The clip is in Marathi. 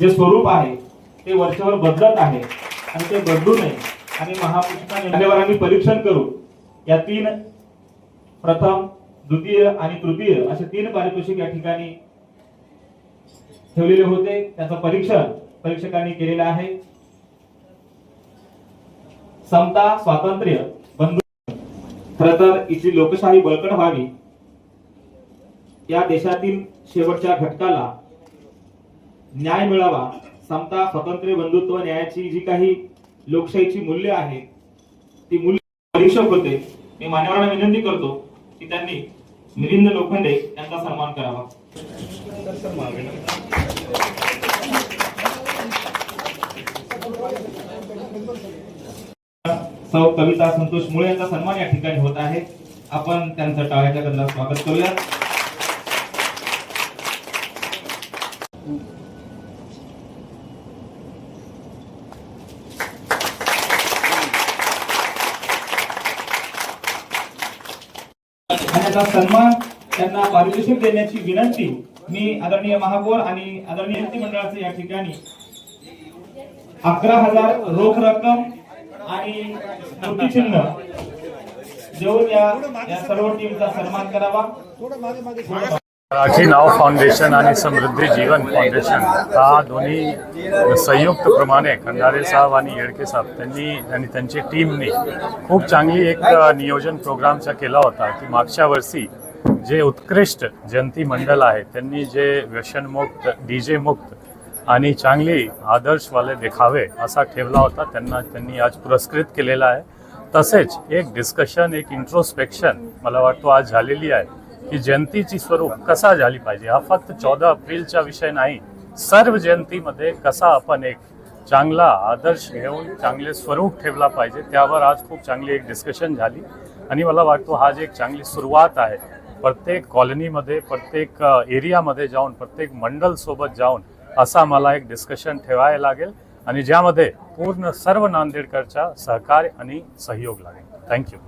जे स्वरूप आहे ते वर्षभर बदलत आहे आणि ते बदलू नये आणि महापुरुषांच्या मान्यवरांनी परीक्षण करू या 3 प्रथम, द्वितीय आणि तृतीय असे 3 पारितोषिक या ठिकाणी ठेवलेले होते. त्याचं परीक्षकांनी केलेलं आहे. समता, स्वातंत्र्य, बंधुत्व. खरं तर इथली लोकशाही बळकट व्हावी, या देशातील शेवटच्या घटकाला न्याय मिळावा, समता, स्वातंत्र्य, बंधुत्व, न्यायाची जी काही लोकशाहीची मूल्य आहे ती मूल्य परीक्षक होते. मी मान्यवरांना विनंती करतो की त्यांनी मिलिंद लोखंडे यांचा सन्मान करावा. सौ कविता संतोष मुळे यांचा सन्मान या ठिकाणी होत आहे. आपण त्यांचं टाळ्याच्या गजरात स्वागत करूया. आणि सन्मान त्यांना पारितोषिक देण्याची विनंती मी आदरणीय महापौर आणि आदरणीय मंत्रिमंडळाचे या ठिकाणी 11,000 रोख रक्कम आणि स्मृतिचिन्ह देऊन या सर्व टीमचा सन्मान करावा. मराठी नाव फाउंडेशन आणि समृद्धी जीवन फाउंडेशन हा दोन्ही संयुक्तप्रमाणे खंडारे साहेब आणि येडके साहेब त्यांनी आणि त्यांची टीमने खूप चांगली एक नियोजन प्रोग्रामचा केला होता की मागच्या वर्षी जे उत्कृष्ट जयंती मंडळ आहे त्यांनी जे व्यसनमुक्त, डीजे मुक्त आणि चांगली आदर्शवाले देखावे असा ठेवला होता, त्यांनी आज पुरस्कृत केलेला आहे. तसेच एक डिस्कशन, एक इंट्रोस्पेक्शन मला वाटतं आज झालेली आहे की जयंतीची स्वरूप कसा झाली पाहिजे. हा फक्त 14 एप्रिलचा विषय नाही, सर्व जयंतीमध्ये कसा आपण एक चांगला आदर्श घेऊन चांगले स्वरूप ठेवला पाहिजे त्यावर आज खूप चांगली एक डिस्कशन झाली. आणि मला वाटतं हा जे एक चांगली सुरुवात आहे, प्रत्येक कॉलनीमध्ये, प्रत्येक एरियामध्ये जाऊन, प्रत्येक मंडळ सोबत जाऊन असा मला एक डिस्कशन ठेवायला लागेल आणि ज्यामध्ये पूर्ण सर्व नांदेडकरचा सहकार्य आणि सहयोग लागेल. थँक्यू.